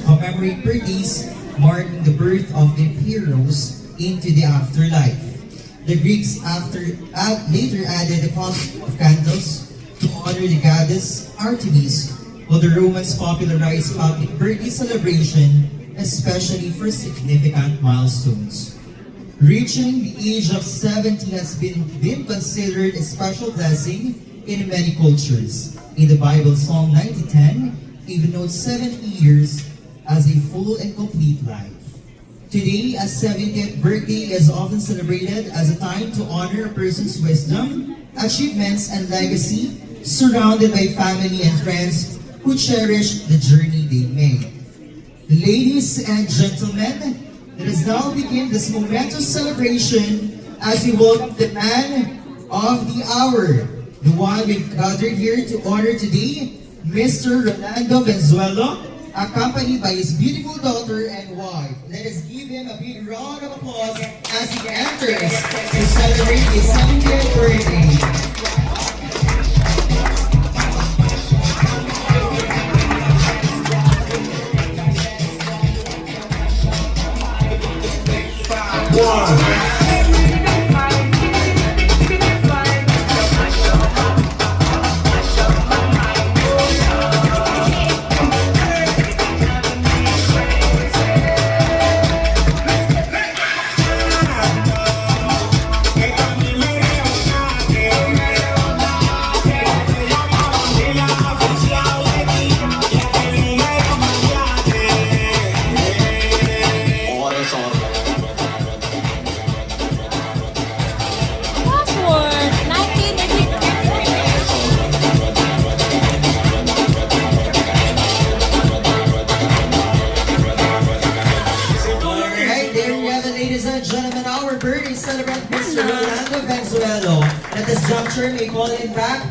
commemorate birthdays marking the birth of their heroes into the afterlife. The Greeks later added the cost of candles to honor the goddess Artemis, while the Romans popularized public birthday celebration, especially for significant milestones. Reaching the age of 70 has been considered a special blessing in many cultures. In the Bible, Psalm 90:10 even notes 70 years as a full and complete life. Today, a 70th birthday is often celebrated as a time to honor a person's wisdom, achievements, and legacy, surrounded by family and friends who cherish the journey they made. Ladies and gentlemen, let us now begin this momentous celebration as we welcome the man of the hour, the one we've gathered here to honor today, Mr. Rolando Venzuelo, accompanied by his beautiful daughter and wife. Let us give him a big round of applause as he enters to celebrate his 70th birthday. Birthday celebrant Mr. Rolando Venzuelo. At this juncture, may call him back.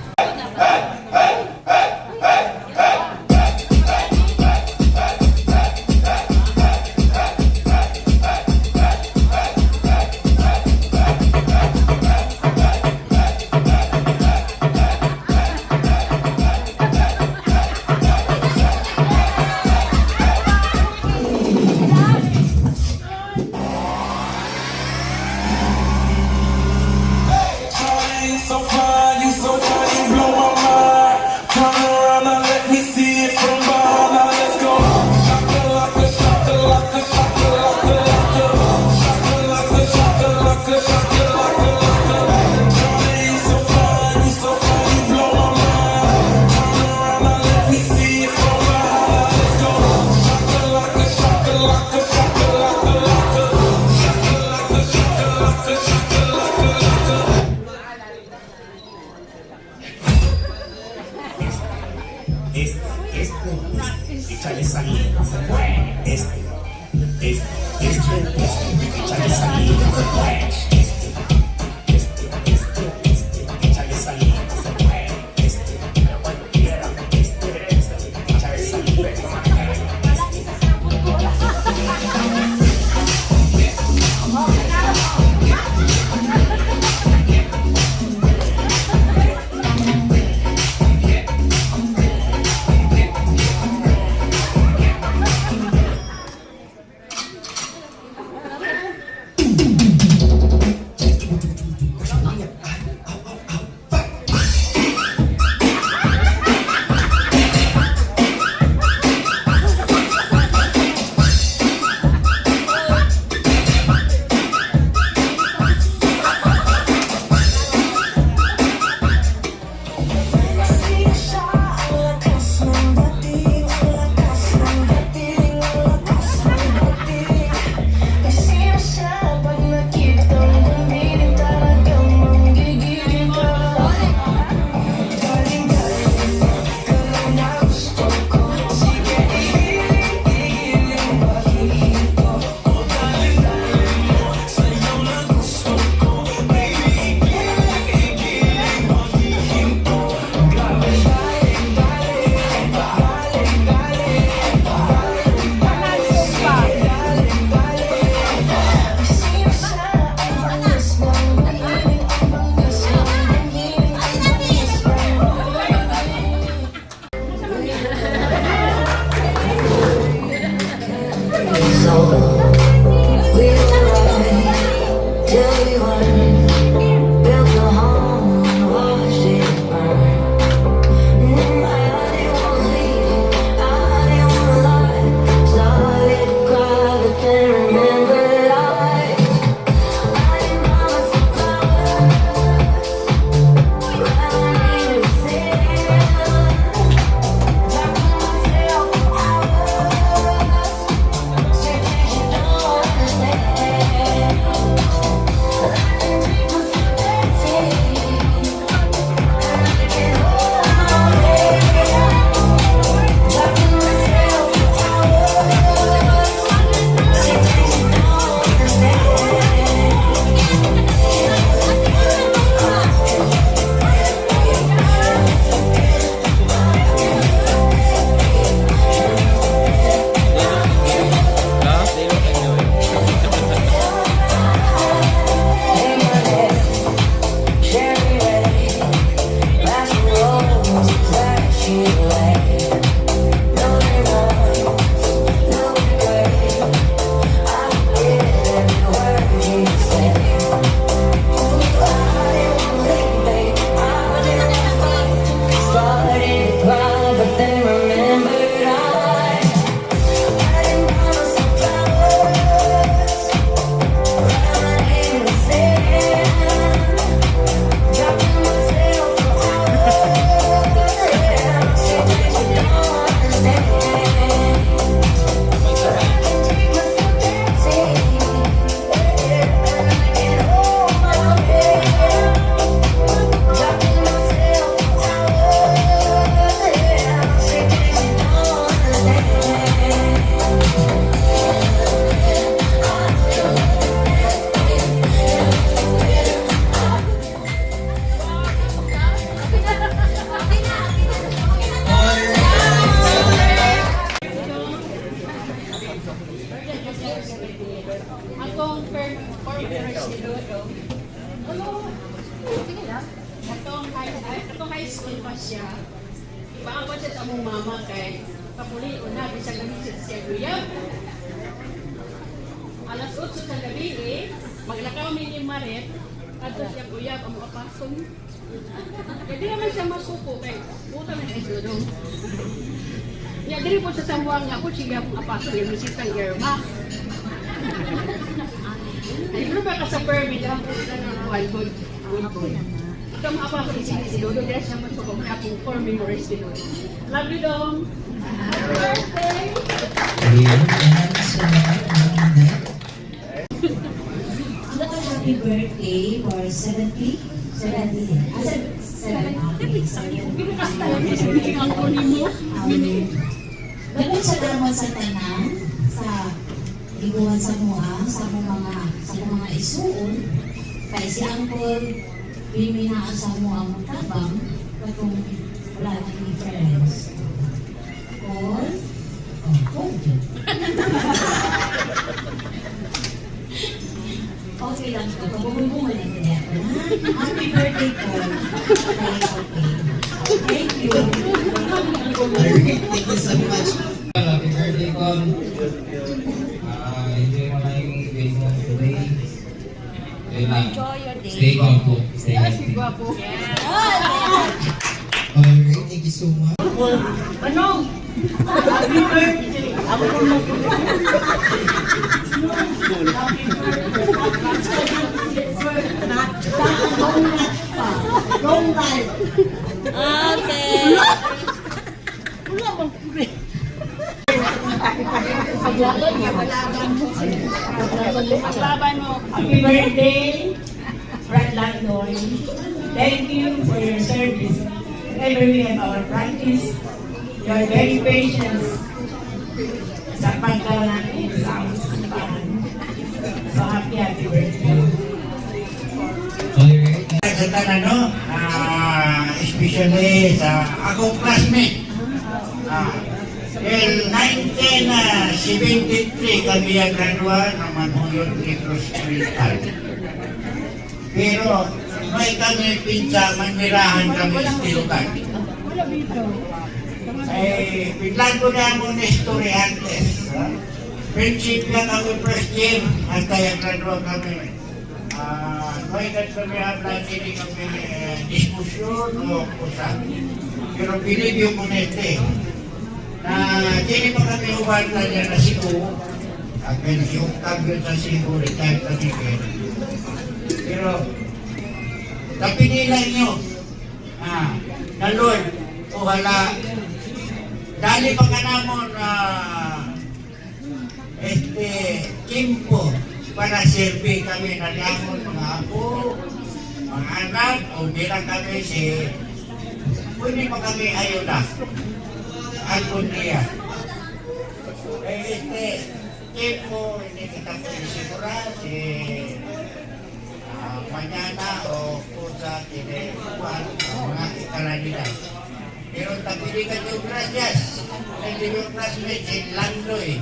So fine, you so fine, you blow my mind. Turn around and let me see it from behind. Now let's go. Shakalaka, shakalaka, shakalaka, shakalaka, shakalaka, shakalaka, shakalaka. Shawty, you so fine, you so fine, you blow my mind. Turn around and let me see it from behind. Now let's go. Shakalaka, shakalaka, shakalaka, shakalaka, shakalaka, shakalaka, shakalaka. Échale salida, se fue. Échale salida, se fue. Échale salida, se fue. Cualquiera, échale salida, se fue. Atong former Silodo. Atong high school pa siya. Ipaabot siya sa mong mama kay kapuli o na bisang namin siya guyab. Alas 8 sa gabi maglakaw ni Maret ato siya guyab ang mga pason. Kaya di naman siya masuko kay puta na Silodo. Ya, diri po sa Sambuang nga po siya mga pason yung misitang Yerma. Ay, ano ba ka sa permit? Ang puta na good. Ito mga pa ko si Dodo, dahil siya masukong aking 4 memories ni Dodo. Love you, Dom! Happy birthday! Ayun, maraming salamat, Ma'am Net. Another happy birthday for 70. 70. 70. Sorry. Ang kunin mo. Dapat sa damon sa tanan, sa iguan sa mua, sa mga isuon, kay si Uncle biminaan sa mua ang tabang, katong wala nang difference. Or, okay lang to. Pabubungan lang din ako. Happy birthday po. Okay. Thank you. Alright, thank you so much. Happy birthday, Con. Enjoy mo na yung day mo today. Enjoy your day. Stay calm po. Stay healthy. Alright, thank you so much. Ano? Happy birthday! Ako po Paglaban mo. Happy birthday, Brad Landoy. Thank you for your service. Whenever we have our practice, you are very patient sa pagkaroon natin sa aming simbahan. So happy birthday. Alright, Sa tanan, no? Especially sa akong classmate. In 1973 kami ang gradua ng Manhuyot Negros Oriental. Pero may kami pinsa, manirahan kami istilukan. Eh, biglang ko na ang estudiantes. Friendship lang kami first year, hasta yung gradua kami. May kami hablan, hindi kami diskusyon o usap. Pero binibyo ko nete na hindi pa kami ubat na niya na sigo. Akin yung tagyo sa sigo, retired kami kayo. Pero, napinilan nyo, na Lord, o hala, dali pa ka namon kimpo para serve kami na lamon mga apo, mga anak, o bilang kami pwede pa kami ayuda. Algún día. Tiempo, hindi kita pwede sigurar mañana o cosa tiene mga ikalanidad. Pero tapilikan yung gracias. Hindi yung classmate, si Landoy.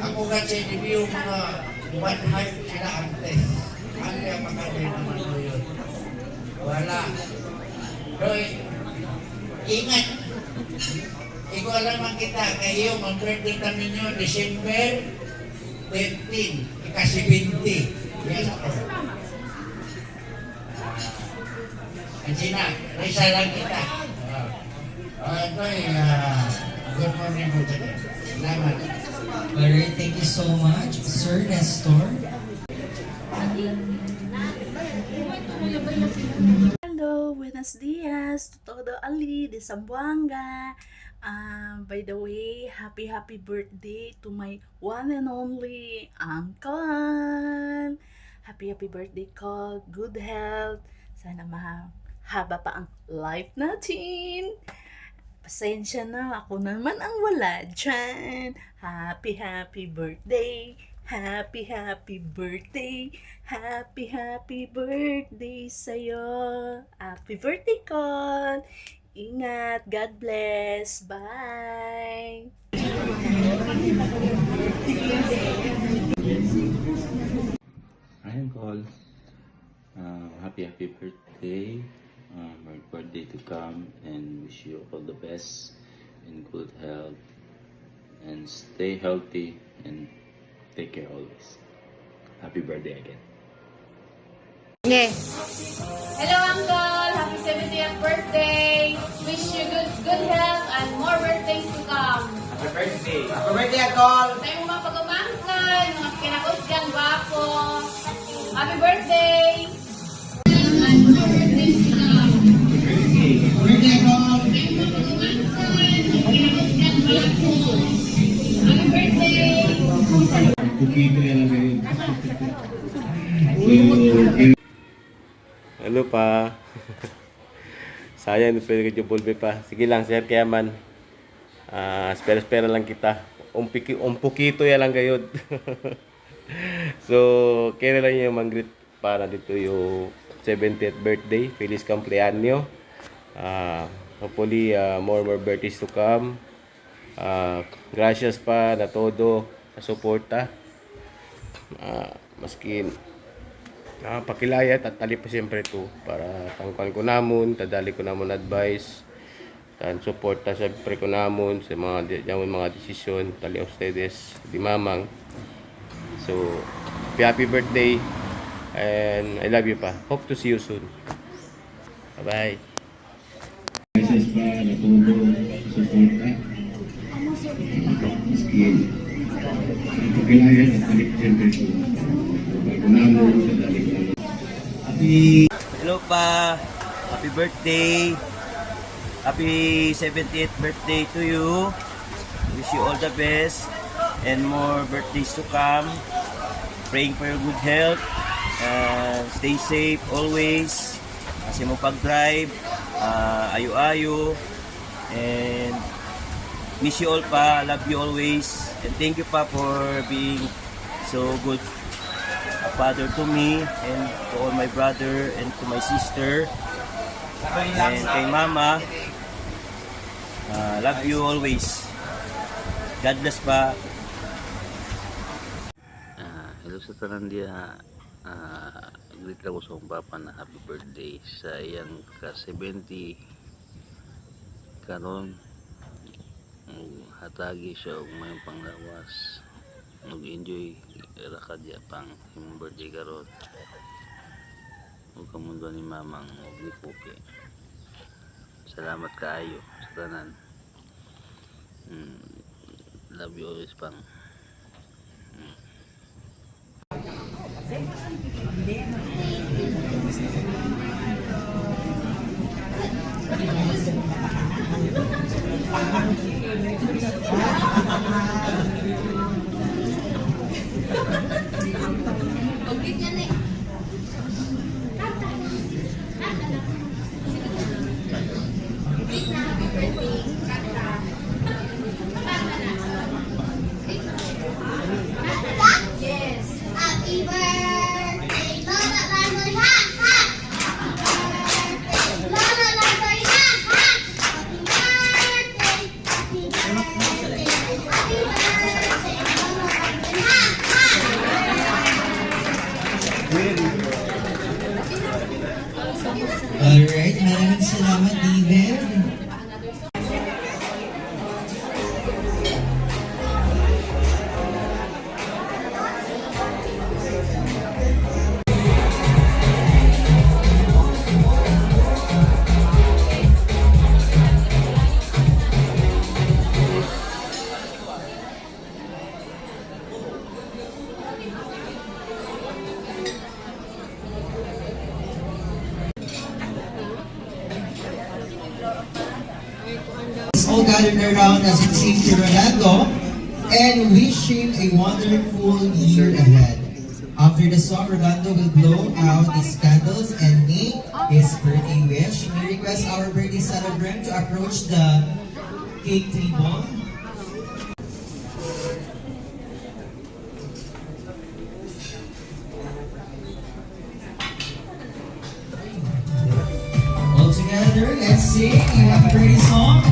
Ako kasi hindi yung mga one hype sila antes. Ano yung makakawin naman ko yun? Wala. Doy, ingat. Ikaw alam ang kita, kayo, mag-birthday kami nyo, December 15, ika-70. Yes, po. Ansina, resa lang kita. Good morning po today. Salamat. alright, thank you so much, Sir Nestor. Hello, buenos dias, todo ali de Zamboanga. By the way, happy birthday to my one and only uncle. Happy birthday, Col. Good health. Sana mahaba pa ang life natin. Pasensya na, ako naman ang wala dyan. Happy birthday. Happy birthday. Happy birthday sa'yo. Happy birthday, Col. Ingat. God bless. Bye. happy birthday. More birthday to come, and wish you all the best and good health, and stay healthy and take care always. Happy birthday again. Hello, Uncle! Happy 70th birthday! Wish you good health and more birthdays to come. Happy birthday! Happy birthday, Uncle! Tayo mga pag-umangkan, mga kinakusgan, gwapo. Happy birthday! Birthday, Uncle! Happy birthday! Ano pa? Sayang, pwede ka pulbe pa. Sige lang, sir, kaya man. Espera lang kita. Pukito ya lang gayod. So, kaya lang yung mag-greet para dito yung 70th birthday. Feliz cumpleaños. Hopefully, more birthdays to come. Gracias pa na todo na suporta. Maski pakilayat at tali pa siyempre ito para tangkuan ko namon, tadali ko namon advice tan suporta siyempre ko namon sa mga desisyon tali ustedes di mamang. So happy birthday and I love you pa. Hope to see you soon. Bye bye. Gracias pa na todo suporta. Maski pakilayat at tali pa siyempre ito ko namon, tadali ko namon. Hello pa. Happy birthday. Happy 70th birthday to you. Wish you all the best and more birthdays to come. Praying for your good health. Stay safe always. Kasi mo pag-drive. Ayo-ayo. And miss you all pa. Love you always. And thank you pa for being so good a father to me and to all my brother and to my sister and kay mama. Love you always. God bless pa. Hello sa tanan dia. Greet lang ko sa akong papa na happy birthday sa iyang ka-70 karon. Hatagi siya og mayong panglawas. Mag-enjoy ra dia pang imong birthday karon. Ug kamundo ni mamang ug ni Puki. Salamat kaayo sa tanan. Love you always pang. Alright, maraming salamat, David. All gathered around as we sing to Ronaldo and wish him a wonderful year ahead. After the song, Rolando will blow out his candles and make his birthday wish. We request our birthday celebrant to approach the cake table. All together, let's sing a happy birthday song.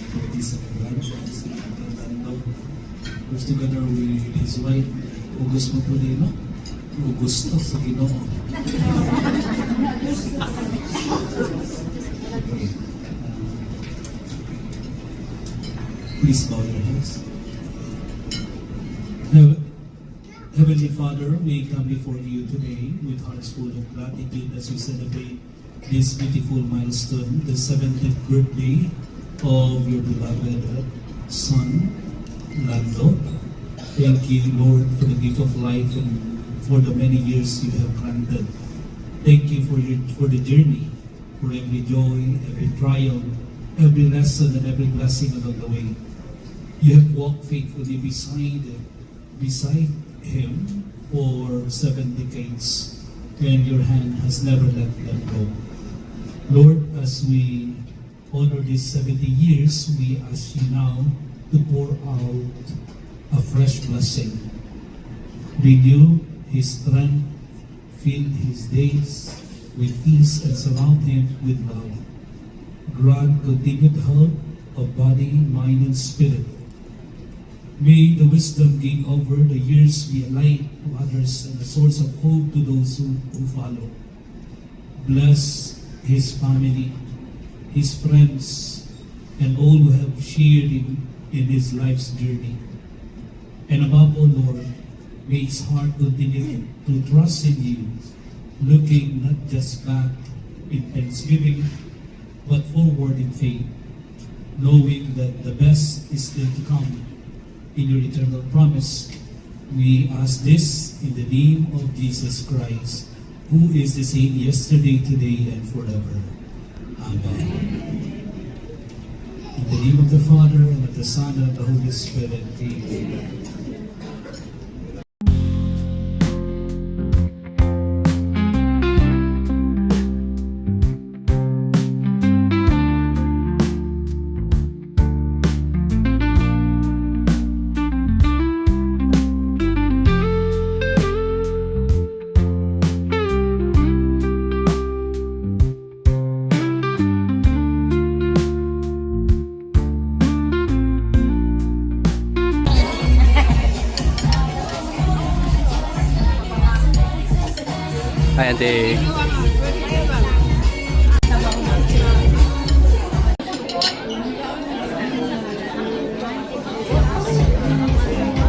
20 sa Quran, si Fernando, was together with his wife, August Mapulino, Augusto sa Ginoo. Okay. Please bow your heads. Heavenly Father, we come before you today with hearts full of gratitude as we celebrate this beautiful milestone, the 70th birthday of your beloved son, Lando. Thank you, Lord, for the gift of life and for the many years you have granted. Thank you for the journey, for every joy, every trial, every lesson, and every blessing along the way. You have walked faithfully beside him for 7 decades, and your hand has never let them go. Lord, as we honor these 70 years, we ask you now to pour out a fresh blessing. Renew his strength, fill his days with peace, and surround him with love. Grant continued health of body, mind, and spirit. May the wisdom gained over the years be a light to others and a source of hope to those who follow. Bless his family, his friends, and all who have shared in his life's journey. And above all, Lord, may his heart continue to trust in you, looking not just back in thanksgiving, but forward in faith, knowing that the best is still to come. In your eternal promise, we ask this in the name of Jesus Christ, who is the same yesterday, today, and forever. Amen. In the name of the Father, and of the Son, and of the Holy Spirit. Amen. Hi, Auntie.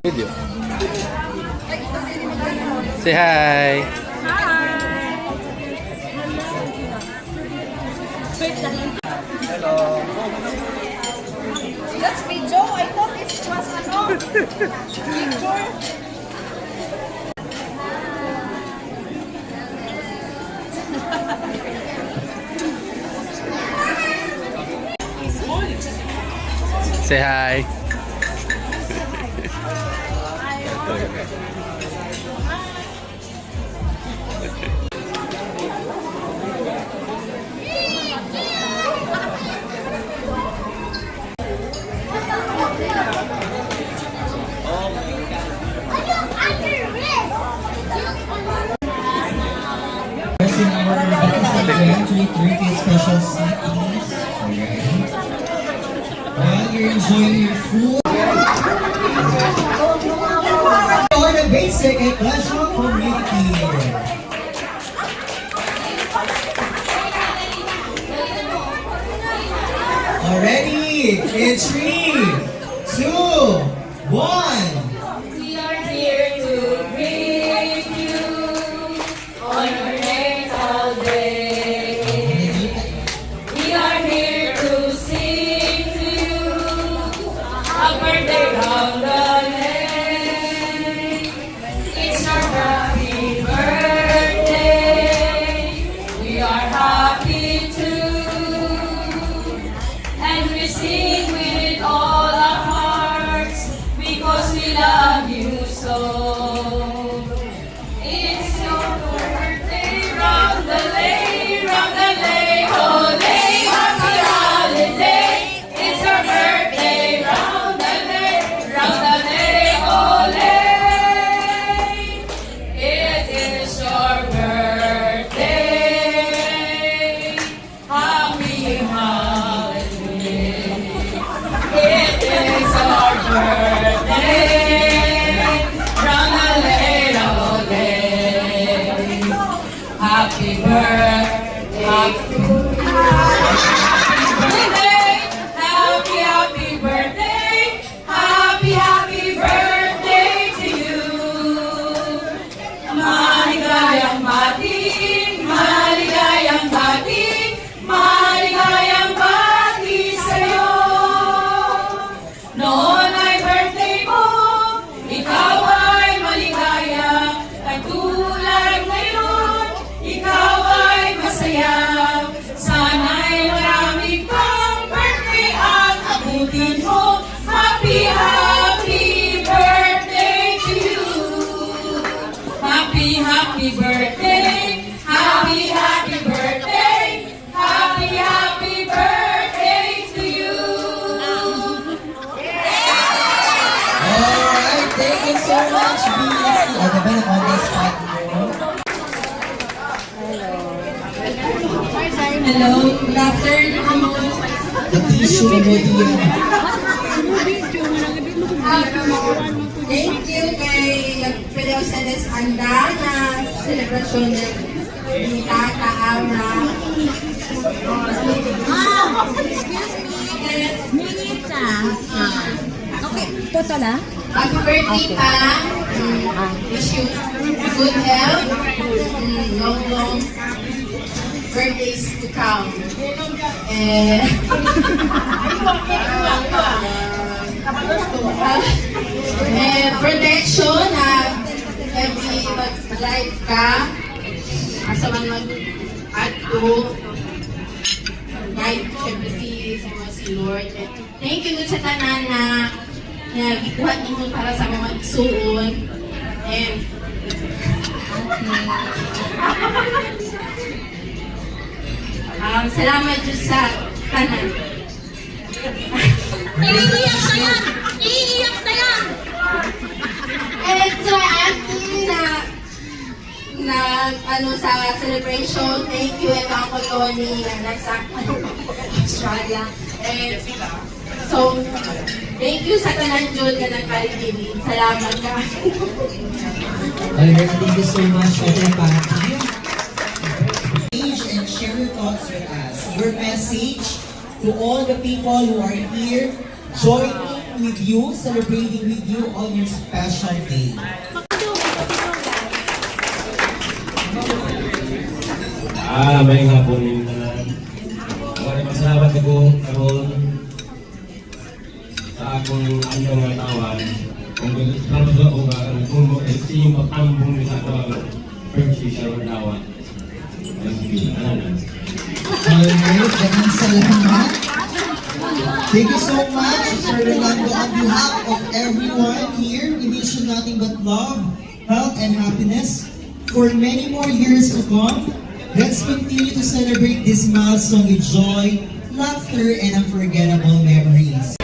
Video. Say hi. Hello. That's me, Joe. I thought it was picture. Say hi. Pressing our entry 30 special CPs. Alright. While you're enjoying your food, or the basic and pleasure community. Already in 3, 2, 1. We are here to greet you on your natal day. We are here to sing to you a birthday round the lane. It's our happy birthday. We are happy too, and we sing with all our hearts because we love you so. It's your birthday, round the lane, holiday, happy holiday. It's our birthday, round the lane, abutin mo. Happy, happy birthday to you. Happy, happy birthday. Happy, happy birthday. Happy, happy birthday to you. Alright, thank you so much, Miss. Diba na on the spot mo? Hello, good afternoon. The tissue mo din. Thank you kay Pedro Cedes Anda na selebrasyon ni Tata Aura. Minita. Okay, toto na? Happy birthday pa. Wish you good health. Long birthdays to come. And protection every mag-live ka asa man mag-ato guide syempre si Lord. And thank you sa tanan na gikuhat ninyo para sa mga igsuon. And salamat Diyos sa tanan. Iiyak na yan! Iiyak na yan! And so, auntie na sa celebration, thank you and Uncle Tony na nasa Australia. And so, thank you sa tanan Jud na nagpalitin. Salamat ka. Alright, thank you so much, Ate Patty. And share your thoughts with us. Your message to all the people who are here, joining with you, celebrating with you on your special day. May hapon yung tanan. Pasalamat ako karon sa akong anyong nga tawan. Kung salamat ako kung yung pagtambong ni sa ako first sa tawan. Alright, maraming salamat. Thank you so much, Sir Rolando. On behalf of everyone here, we wish you nothing but love, health, and happiness for many more years to come. Let's continue to celebrate this milestone with joy, laughter, and unforgettable memories.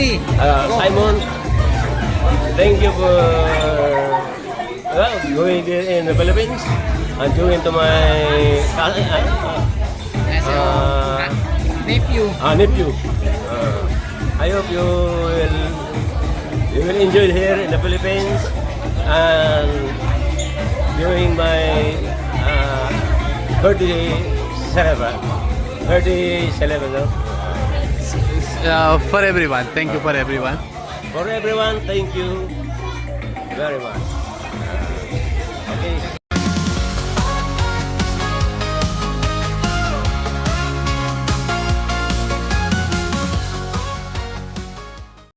Simon, thank you for going there in the Philippines and going to my nephew. I hope you will enjoy here in the Philippines and during my birthday celebration. No? For everyone, thank you for everyone. For everyone, thank you very much. Okay.